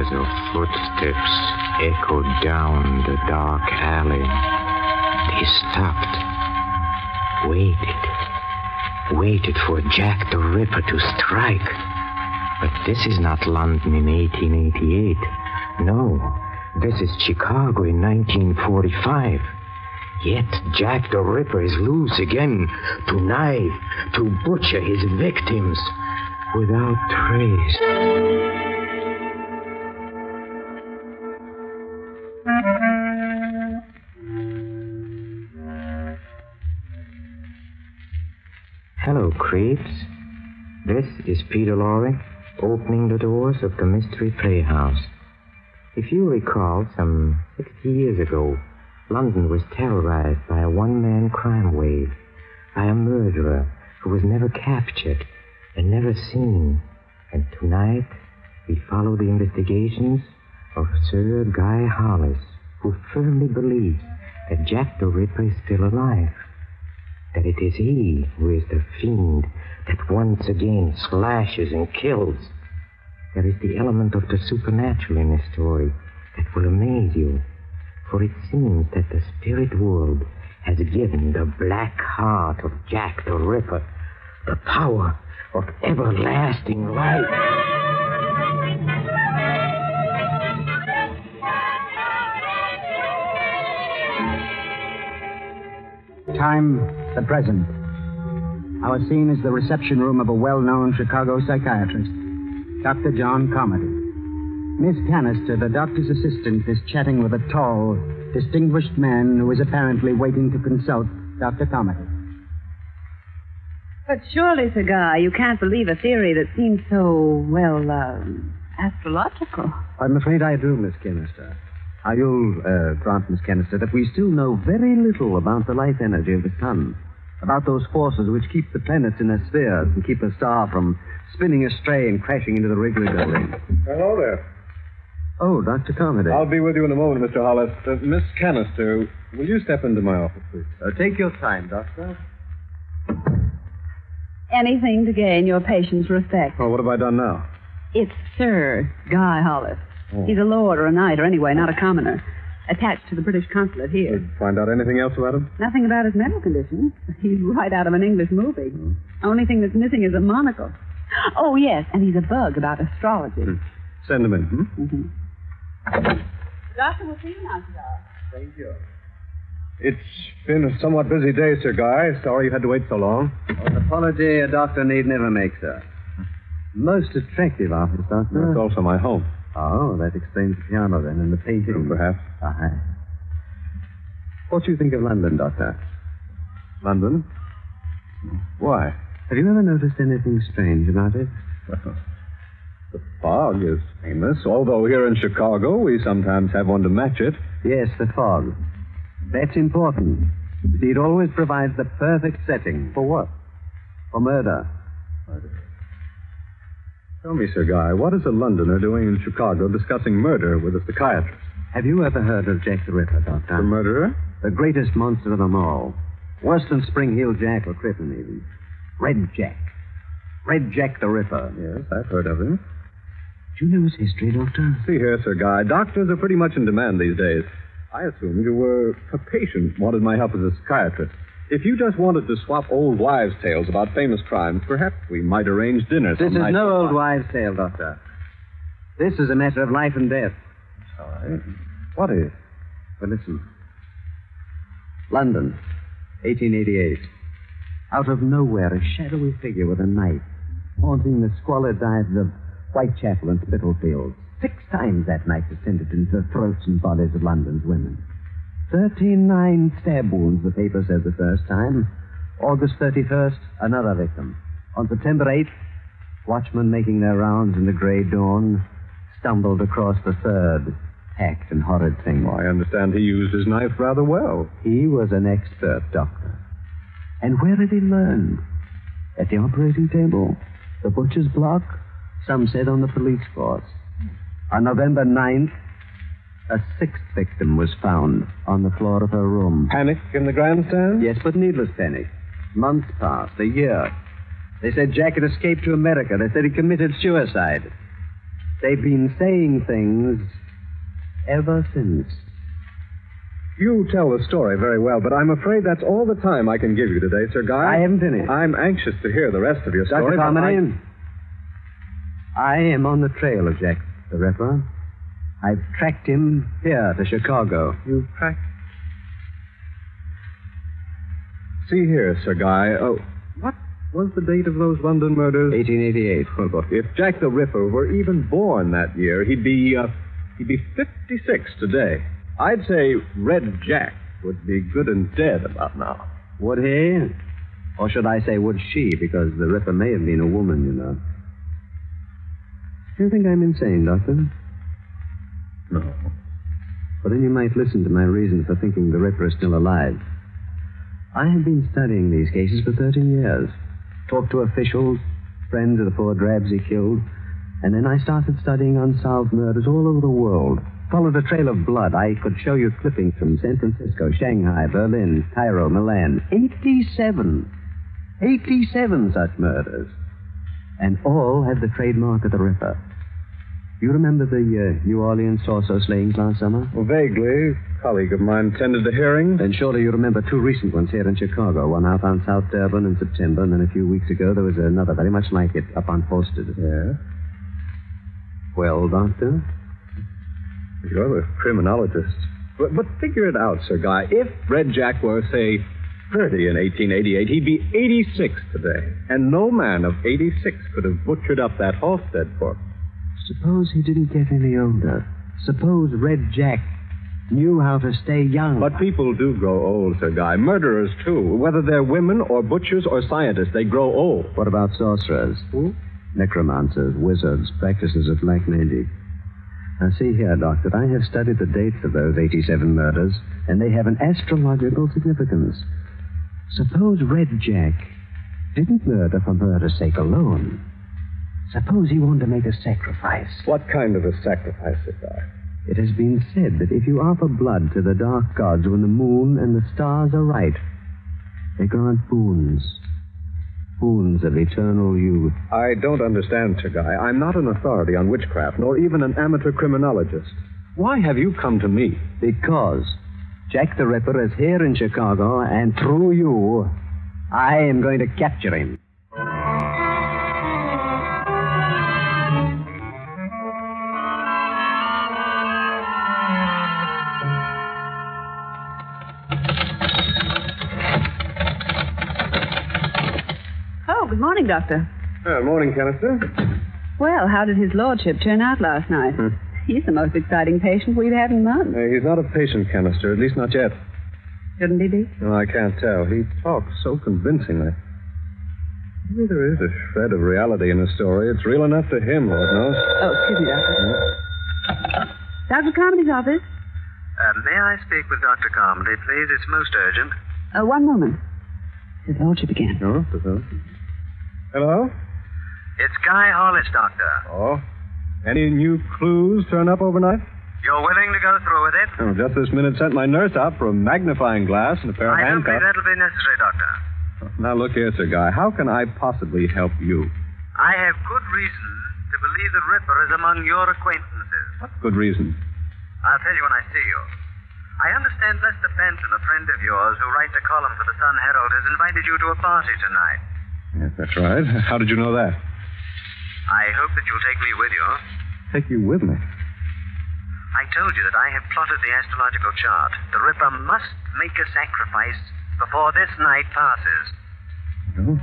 as of footsteps echoed down the dark alley. They stopped, waited for Jack the Ripper to strike. But this is not London in 1888. No, this is Chicago in 1945. Yet Jack the Ripper is loose again to knife, to butcher his victims without trace. Hello, creeps. This is Peter Lorre, opening the doors of the Mystery Playhouse. If you recall, some 60 years ago, London was terrorized by a one-man crime wave, by a murderer who was never captured and never seen. And tonight, we follow the investigations of Sir Guy Hollis, who firmly believes that Jack the Ripper is still alive, that it is he who is the fiend that once again slashes and kills. There is the element of the supernatural in this story that will amaze you, for it seems that the spirit world has given the black heart of Jack the Ripper the power of everlasting life. Time, the present. Our scene is the reception room of a well-known Chicago psychiatrist, Dr. John Carmody. Miss Canister, the doctor's assistant, is chatting with a tall, distinguished man who is apparently waiting to consult Dr. Carmody. But surely, Sir Guy, you can't believe a theory that seems so, astrological. I'm afraid I do, Miss Canister. You'll grant, Miss Canister, that we still know very little about the life energy of the sun, about those forces which keep the planets in their spheres and keep a star from spinning astray and crashing into the Wrigley building. Hello there. Oh, Dr. Carmody. I'll be with you in a moment, Mr. Hollis. Miss Canister, will you step into my office, please? Take your time, Doctor. Anything to gain your patient's respect. Oh, what have I done now? It's Sir Guy Hollis. Oh. He's a lord or a knight, or anyway, not a commoner. Attached to the British consulate here. Find out anything else about him? Nothing about his mental condition. He's right out of an English movie. Only thing that's missing is a monocle. Oh, yes, and he's a bug about astrology. Send him in. Mm-hmm. Doctor, we'll see you now, sir. Thank you. It's been a somewhat busy day, Sir Guy. Sorry you had to wait so long. An apology a doctor need never make, sir. Most attractive office, Doctor. It's also my home. Oh, that explains the piano, then, and the painting. Perhaps. What do you think of London, Doctor? London? Why? Have you ever noticed anything strange about it? The fog is famous, although here in Chicago we sometimes have one to match it. Yes, the fog. That's important. You see, it always provides the perfect setting. For what? For murder. Tell me, Sir Guy, what is a Londoner doing in Chicago discussing murder with a psychiatrist? Have you ever heard of Jack the Ripper, Doctor? The murderer? The greatest monster of them all. Worse than Spring Hill Jack or Crippen, even. Red Jack. Red Jack the Ripper. Yes, I've heard of him. Do you know his history, Doctor? See here, Sir Guy, doctors are pretty much in demand these days. I assumed you were a patient, wanted my help as a psychiatrist. If you just wanted to swap old wives' tales about famous crimes, perhaps we might arrange dinner This is some night. no old wives' tale, Doctor. This is a matter of life and death. All right. What is? But listen. London, 1888. Out of nowhere, a shadowy figure with a knife, haunting the squalid dives of Whitechapel and Spitalfields. 6 times that knife descended into the throats and bodies of London's women. 39 stab wounds, the paper said the first time. August 31st, another victim. On September 8th, watchmen making their rounds in the gray dawn stumbled across the third hacked and horrid thing. Well, I understand he used his knife rather well. He was an expert doctor. And where had he learned? At the operating table? The butcher's block? Some said on the police force. On November 9th, a 6th victim was found on the floor of her room. Panic in the grandstand? Yes, but needless panic. Months passed, a year. They said Jack had escaped to America. They said he committed suicide. They've been saying things ever since. You tell the story very well, but I'm afraid that's all the time I can give you today, Sir Guy. I haven't finished. I'm anxious to hear the rest of your story. Dr. Carmody, I am on the trail of Jack the Ripper. I've tracked him here to Chicago. You've tracked... See here, Sir Guy. What was the date of those London murders? 1888. Well, look, if Jack the Ripper were even born that year, he'd be 56 today. I'd say Red Jack would be good and dead about now. Would he? Or should I say, would she? Because the Ripper may have been a woman, you know. Do you think I'm insane, Doctor? No. Well, then you might listen to my reason for thinking the Ripper is still alive. I have been studying these cases for 13 years. Talked to officials, friends of the poor drabs he killed, and then I started studying unsolved murders all over the world. Followed a trail of blood. I could show you clippings from San Francisco, Shanghai, Berlin, Cairo, Milan. 87 such murders. And all had the trademark of the Ripper. You remember the New Orleans torso slayings last summer? Well, vaguely. A colleague of mine attended the hearing. Then surely you remember two recent ones here in Chicago. One out on South Durban in September, and then a few weeks ago there was another very much like it up on Posted. Yeah? Well, Doctor? You're a criminologist. But figure it out, Sir Guy. If Red Jack were, say, 30 in 1888, he'd be 86 today. And no man of 86 could have butchered up that Halstead corpse. Suppose he didn't get any older. Suppose Red Jack knew how to stay young. But people do grow old, Sir Guy. Murderers, too. Whether they're women or butchers or scientists, they grow old. What about sorcerers? Who? Necromancers, wizards, practices of black magic. Now, see here, Doctor, I have studied the dates of those 87 murders, and they have an astrological significance. Suppose Red Jack didn't murder for murder's sake alone. Suppose he wanted to make a sacrifice. What kind of a sacrifice, Sir Guy? It has been said that if you offer blood to the dark gods when the moon and the stars are right, they grant boons. Boons of eternal youth. I don't understand, Sir Guy. I'm not an authority on witchcraft, nor even an amateur criminologist. Why have you come to me? Because Jack the Ripper is here in Chicago, and through you, I am going to capture him. Good morning, Doctor. Morning, Canister. Well, how did his lordship turn out last night? He's the most exciting patient we've had in months. He's not a patient, Canister, at least not yet. Shouldn't he be? No, I can't tell. He talks so convincingly. Maybe there is a shred of reality in his story. It's real enough to him, Lord knows. Oh, excuse me, Doctor. Dr. Carmody's office? May I speak with Dr. Carmody, please? It's most urgent. One moment. His lordship again. Oh, hello? It's Guy Hollis, Doctor. Oh? Any new clues turn up overnight? You're willing to go through with it? Oh, just this minute sent my nurse out for a magnifying glass and a pair of I don't handcuffs. think that'll be necessary, Doctor. Now, look here, Sir Guy. How can I possibly help you? I have good reason to believe the Ripper is among your acquaintances. What good reason? I'll tell you when I see you. I understand Lester Benton, a friend of yours who writes a column for the Sun Herald, has invited you to a party tonight. Yes, that's right. How did you know that? I hope that you'll take me with you. Take you with me? I told you that I have plotted the astrological chart. The Ripper must make a sacrifice before this night passes. Oh,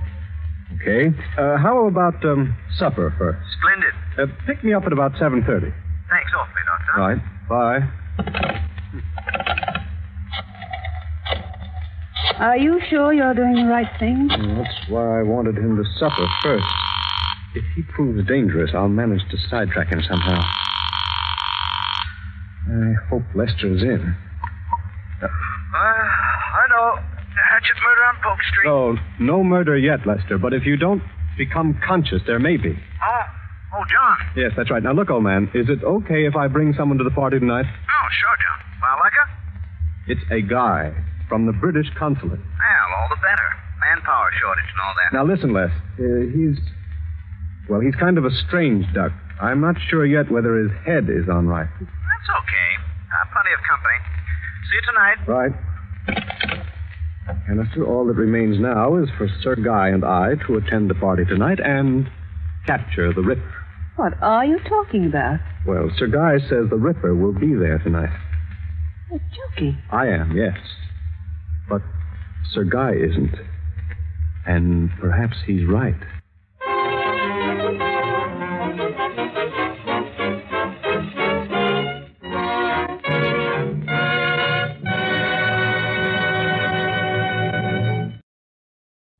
okay. How about supper first? Splendid. Pick me up at about 7:30. Thanks awfully, Doctor. All right. Bye. Are you sure you're doing the right thing? That's why I wanted him to supper first. If he proves dangerous, I'll manage to sidetrack him somehow. I hope Lester's in. I know. Hatchet murder on Polk Street. Oh, no murder yet, Lester, but if you don't become conscious, there may be. Oh, John. Yes, that's right. Now, look, old man, is it okay if I bring someone to the party tonight? Oh, sure, John. Well, like her? It's a guy from the British consulate. Well, all the better. Manpower shortage and all that. Now, listen, Les. Well, he's kind of a strange duck. I'm not sure yet whether his head is on right. That's okay. Plenty of company. See you tonight. Right. Canister, all that remains now is for Sir Guy and I to attend the party tonight and capture the Ripper. What are you talking about? Well, Sir Guy says the Ripper will be there tonight. You're joking. I am, yes. But Sir Guy isn't. And perhaps he's right.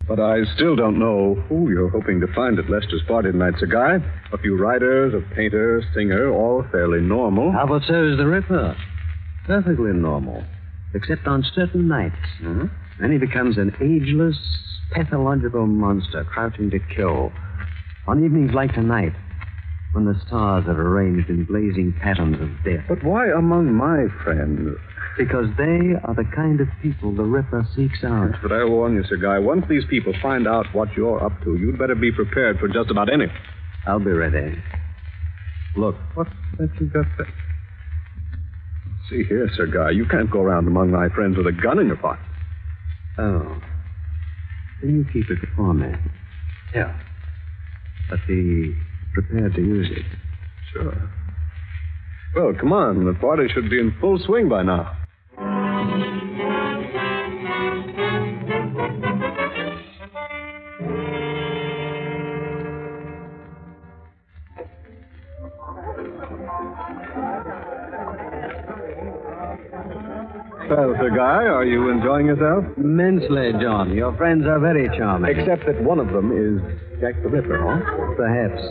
But I still don't know who you're hoping to find at Lester's party tonight, Sir Guy. A few writers, a painter, singer, all fairly normal. How about so is the Ripper? Perfectly normal. Except on certain nights. Mm-hmm. Then he becomes an ageless, pathological monster crouching to kill. On evenings like tonight, when the stars are arranged in blazing patterns of death. But why among my friends? Because they are the kind of people the Ripper seeks out. But I warn you, Sir Guy, once these people find out what you're up to, you'd better be prepared for just about anything. I'll be ready. Look, what's that you got there? See here, Sir Guy, you can't go around among my friends with a gun in your pocket. Oh. Then you keep it for me. Yeah. But be prepared to use it. Sure. Well, come on. The party should be in full swing by now. Well, Sir Guy, are you enjoying yourself? Immensely, John. Your friends are very charming. Except that one of them is Jack the Ripper, huh? Perhaps.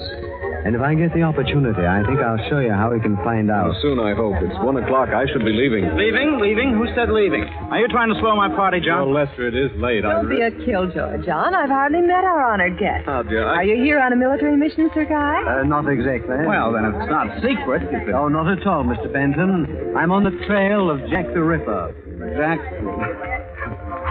And if I get the opportunity, I think I'll show you how we can find out. Soon, I hope. It's 1 o'clock. I should be leaving. Leaving? Leaving? Who said leaving? Are you trying to spoil my party, John? Well, Lester, it is late. Don't be a killjoy, John. I've hardly met our honored guest. Oh, dear. Are you here on a military mission, Sir Guy? Not exactly. Well, then it's not secret. Oh, not at all, Mr. Benton. I'm on the trail of Jack the Ripper. Jack?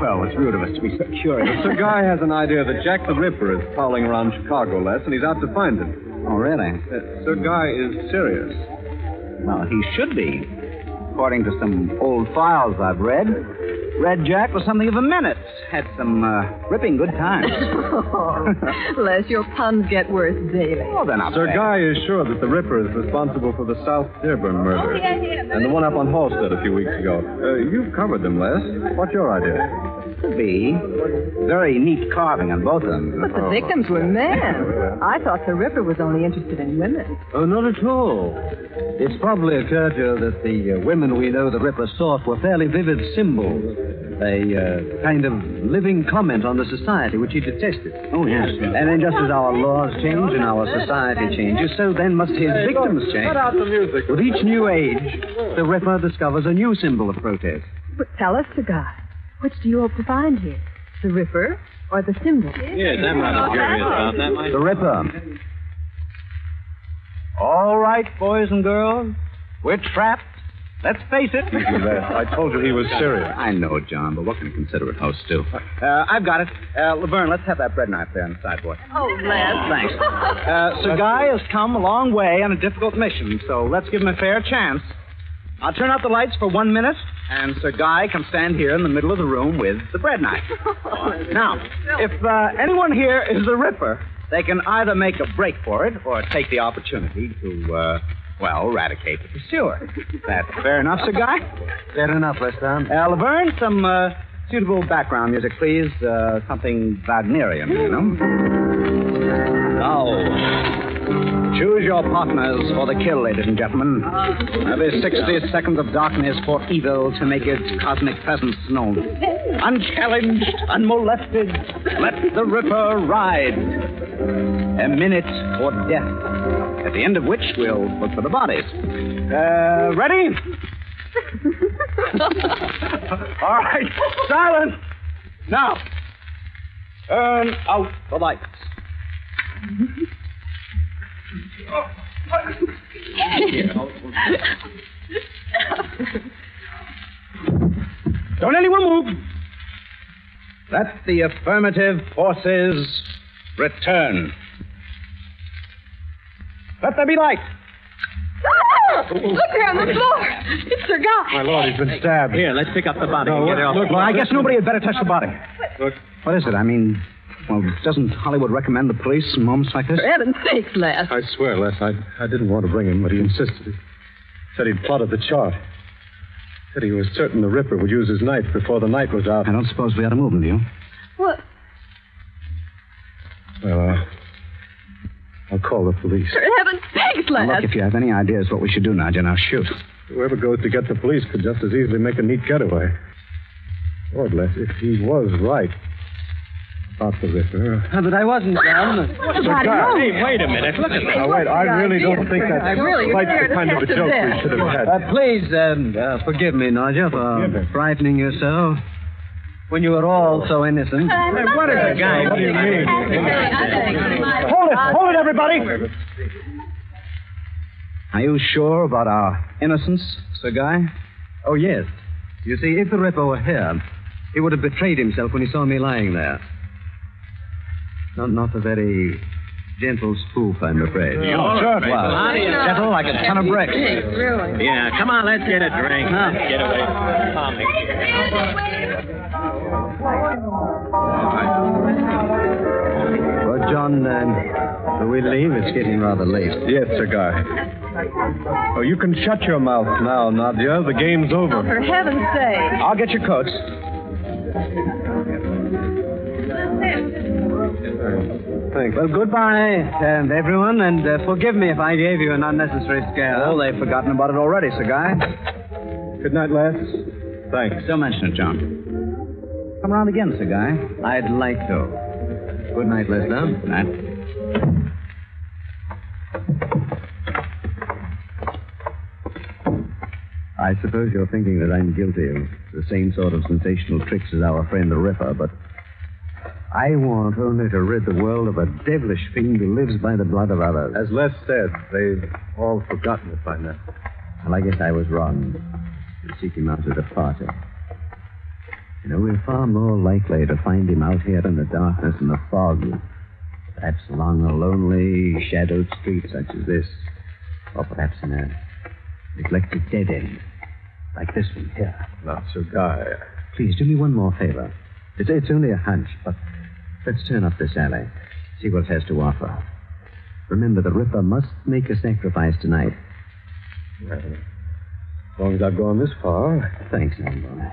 Well, it's rude of us to be so curious. Sir Guy has an idea that Jack the Ripper is prowling around Chicago, Les, and he's out to find him. Oh, really? Sir Guy is serious. Well, he should be. According to some old files I've read, Red Jack was something of a menace. Had some ripping good times. Les, your puns get worse daily. Oh, they're not Sir bad. Guy is sure that the Ripper is responsible for the South Dearborn murder. And the one up on Halstead a few weeks ago. You've covered them, Les. What's your idea? Could be. Very neat carving on both of them. But the victims were men. I thought the Ripper was only interested in women. Oh, not at all. It's probably occurred to you that the women we know the Ripper sought were fairly vivid symbols. A kind of living comment on the society which he detested. Oh, yes. And then just as our laws change and our society changes, so then must his victims change. Cut out the music. With each new age, the Ripper discovers a new symbol of protest. But tell us, Sir Guy, which do you hope to find here? The Ripper or the symbol? Yes, I'm rather curious about that, myself. The Ripper. All right, boys and girls. We're trapped. Let's face it. I told you he was serious. I know, John, but what can a considerate host do? I've got it. Laverne, let's have that bread knife there on the sideboard. Oh, Les. Thanks. Sir Guy has come a long way on a difficult mission, so let's give him a fair chance. I'll turn out the lights for 1 minute, and Sir Guy can stand here in the middle of the room with the bread knife. Now, if anyone here is the Ripper, they can either make a break for it or take the opportunity to, eradicate the pursuer. That's fair enough, Sir Guy? Fair enough, Lester. Laverne, some suitable background music, please. Something Wagnerian, you know. Now, choose your partners for the kill, ladies and gentlemen. Every 60 seconds of darkness for evil to make its cosmic presence known. Unchallenged, unmolested, let the Ripper ride. A minute for death, at the end of which we'll look for the bodies. Ready? All right, silence. Now, turn out the lights. Don't anyone move. Let the affirmative forces return. Let there be light. Look there on the floor. It's Sir Guy. My lord, he's been stabbed. Here, let's pick up the body No, and get it off. look, Well, I guess nobody had better touch the body. Look. What is it? I mean, well, doesn't Hollywood recommend the police in moments like this? For heaven's sakes, Les. I swear, Les, I didn't want to bring him, but he insisted. He said he'd plotted the chart. Said he was certain the Ripper would use his knife before the night was out. I don't suppose we ought to move him, do you? What? Well, I'll call the police. For heaven's sakes, Les. Now, look, if you have any ideas what we should do, Nadja, now shoot. Whoever goes to get the police could just as easily make a neat getaway. Lord, Les, if he was right about the Ripper... But I wasn't, John. What about him? Hey, wait a minute. Look at Now, wait, I really don't think that's really quite scared the kind of a to joke death. we should have had. Please, forgive me, Nadja, for frightening you so. When you were all so innocent. What is it, guy? What do you mean? Hold it, everybody! Are you sure about our innocence, Sir Guy? Oh, yes. You see, if the Ripper were here, he would have betrayed himself when he saw me lying there. Not a very gentle spoof, I'm afraid. Certainly. Wow. Gentle like a ton of bricks. Really? Yeah, come on, let's get a drink. Get away from Tommy. Well, John, will we leave? It's getting rather late. Yes, Sir Guy. Oh, you can shut your mouth now, Nadia. The game's over. Oh, for heaven's sake. I'll get your coats. Thanks. Well, goodbye, everyone, and forgive me if I gave you an unnecessary scare. Oh, they've forgotten about it already, Sir Guy. Good night, Les. Thanks. Don't mention it, John. Come around again, Sir Guy. I'd like to. Good night, Lester. Good night. I suppose you're thinking that I'm guilty of the same sort of sensational tricks as our friend the Ripper, but I want only to rid the world of a devilish fiend who lives by the blood of others. As Les said, they've all forgotten it by now. Well, I guess I was wrong to seek him out at a party. You know, we're far more likely to find him out here in the darkness and the fog, perhaps along a lonely, shadowed street such as this, or perhaps in a neglected dead end, like this one here. Now, Sir Guy. Please, do me one more favor. It's only a hunch, but let's turn up this alley, see what it has to offer. Remember, the Ripper must make a sacrifice tonight. Well, as long as I've gone this far. Thanks, old boy.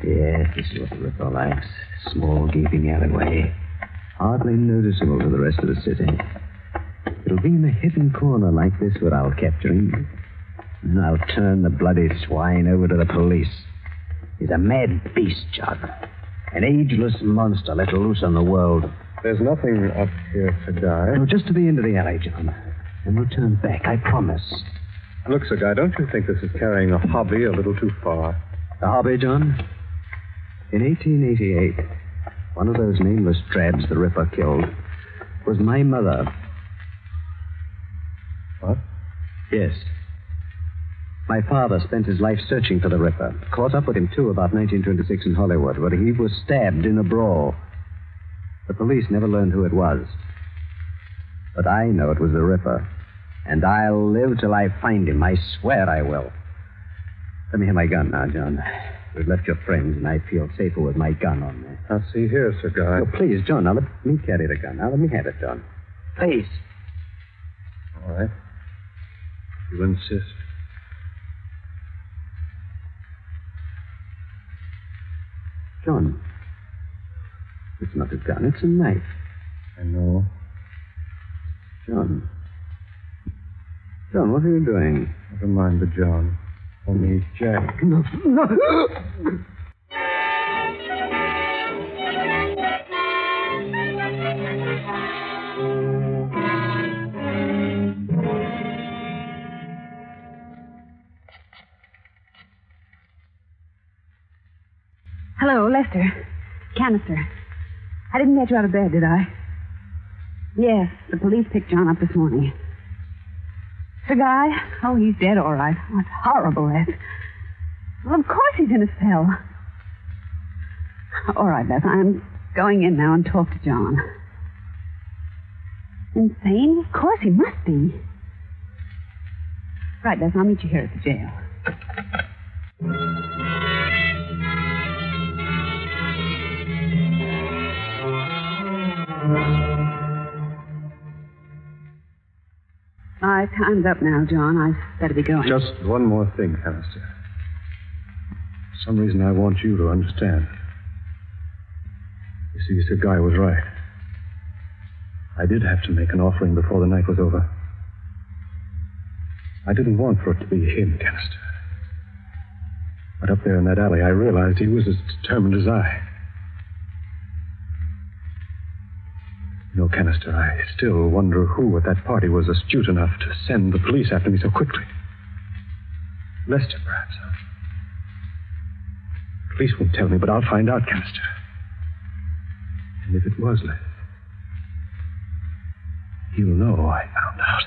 Yes, this is what the Ripper likes. Small, gaping alleyway. Hardly noticeable to the rest of the city. It'll be in a hidden corner like this where I'll capture him. And I'll turn the bloody swine over to the police. He's a mad beast, John. An ageless monster let loose on the world. There's nothing up here, Sir Guy. No, just to the end of the alley, John. And we'll turn back, I promise. Look, Sir Guy, don't you think this is carrying a hobby a little too far? A hobby, John? In 1888, one of those nameless drabs the Ripper killed was my mother. What? Yes. My father spent his life searching for the Ripper. Caught up with him, too, about 1926 in Hollywood, where he was stabbed in a brawl. The police never learned who it was. But I know it was the Ripper. And I'll live till I find him. I swear I will. Let me have my gun now, John. We've left your friends, and I feel safer with my gun on me. Now, see here, Sir Guy. Oh, please, John, now let me carry the gun. Now let me have it, John. Please. All right. You insist. John, it's not a gun, it's a knife. I know. John, what are you doing? Never mind the John. Only Jack. No. Hello, Lester. Canister. I didn't get you out of bed, did I? Yes, the police picked John up this morning. The guy? Oh, he's dead, all right. Oh, it's horrible, Les. Well, of course he's in a cell. All right, Les, I'm going in now and talk to John. Insane? Of course he must be. Right, Les, I'll meet you here at the jail. My time's up now, John. I'd better be going. Just one more thing, Canister. For some reason, I want you to understand. You see, Sir Guy was right. I did have to make an offering before the night was over. I didn't want for it to be him, Canister. But up there in that alley, I realized he was as determined as I. You know, Canister, I still wonder who at that party was astute enough to send the police after me so quickly. Lester, perhaps. The police won't tell me, but I'll find out, Canister. And if it was Lester, he'll know I found out.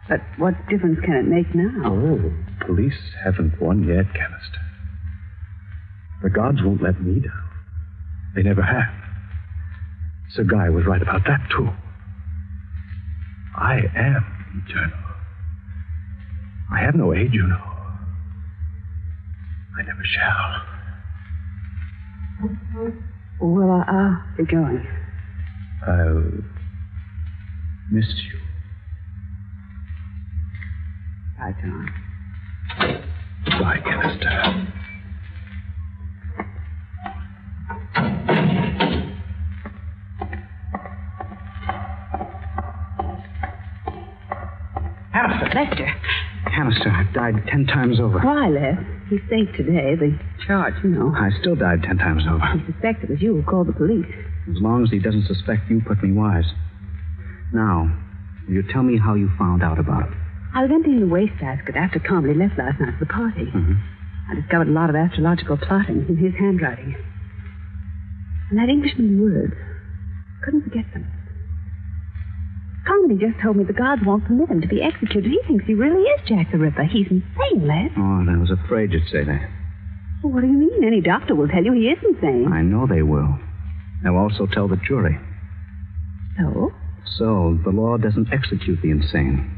But what difference can it make now? Oh, police haven't won yet, Canister. The gods won't let me down. They never have. Sir Guy was right about that, too. I am eternal. I have no age, you know. I never shall. Well, I'll be going. I'll miss you. Bye, John. Bye, Canister. Lester. Canister, I've died 10 times over. Why, Les? He's safe today. The charge, you know. I still died 10 times over. He suspects it was you who called the police. As long as he doesn't suspect you put me wise. Now, will you tell me how you found out about it? I was emptying the wastebasket after Comedy left last night for the party. Mm-hmm. I discovered a lot of astrological plotting in his handwriting. And that Englishman's words. Couldn't forget them. Comedy just told me the gods won't permit him to be executed. He thinks he really is Jack the Ripper. He's insane, Les. Oh, and I was afraid you'd say that. Well, what do you mean? Any doctor will tell you he is insane. I know they will. They'll also tell the jury. So? So, the law doesn't execute the insane.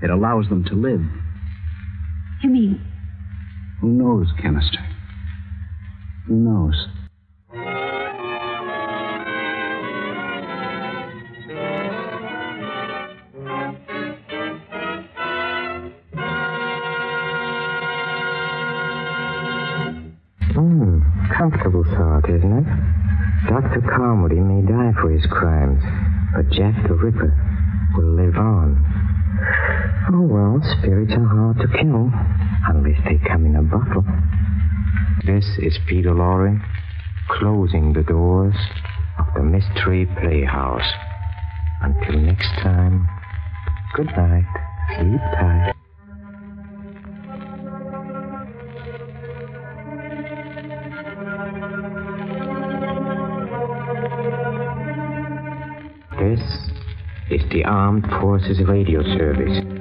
It allows them to live. You mean? Who knows, Canister? Who knows? Comfortable thought, isn't it? Dr. Carmody may die for his crimes, but Jack the Ripper will live on. Oh, well, spirits are hard to kill, unless they come in a bottle. This is Peter Loring, closing the doors of the Mystery Playhouse. Until next time, good night, sleep tight. This is the Armed Forces Radio Service.